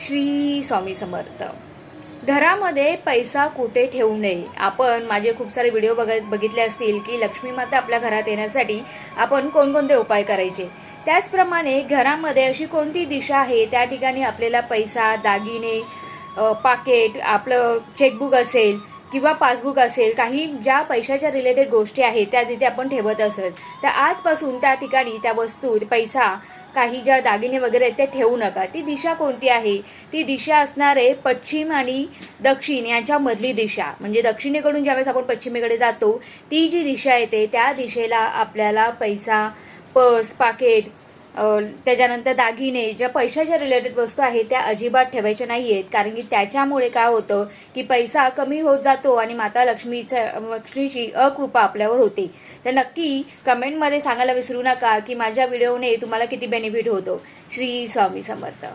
श्री स्वामी समर्थ. घरामध्ये पैसा कुठे ठेवू नये. आपण माझे खूप सारे व्हिडिओ बघितले असतील की लक्ष्मी माता आपल्या घरात येण्यासाठी आपण कोणकोणते उपाय करायचे. त्याचप्रमाणे घरामध्ये अशी कोणती दिशा आहे त्या ठिकाणी आपल्याला पैसा, दागिने, पाकिट, आपलं चेकबुक असेल किंवा पासबुक असेल, काही ज्या पैशाच्या रिलेटेड गोष्टी आहेत त्या तिथे आपण ठेवत असेल तर आजपासून त्या ठिकाणी त्या वस्तू, पैसा, काही ज्या दागिने वगैरे आहेत ते ठेवू नका. ती दिशा कोणती आहे? ती दिशा असणार आहे पश्चिम आणि दक्षिण यांच्या मधली दिशा. म्हणजे दक्षिणेकडून ज्यावेळेस आपण पश्चिमेकडे जातो ती जी दिशा येते त्या दिशेला आपल्याला पैसा, पर्स, पाकिट, त्याच्यानंतर दागिने, ज्या पैशाच्या रिलेटेड वस्तू आहेत त्या अजिबात ठेवायच्या नाही आहेत. कारण की त्याच्यामुळे काय होतं की पैसा कमी होत जातो आणि माता लक्ष्मीची अकृपा आपल्यावर होते. तर नक्की कमेंटमध्ये सांगायला विसरू नका की माझ्या व्हिडिओने तुम्हाला किती बेनिफिट होतो. श्री स्वामी समर्थ.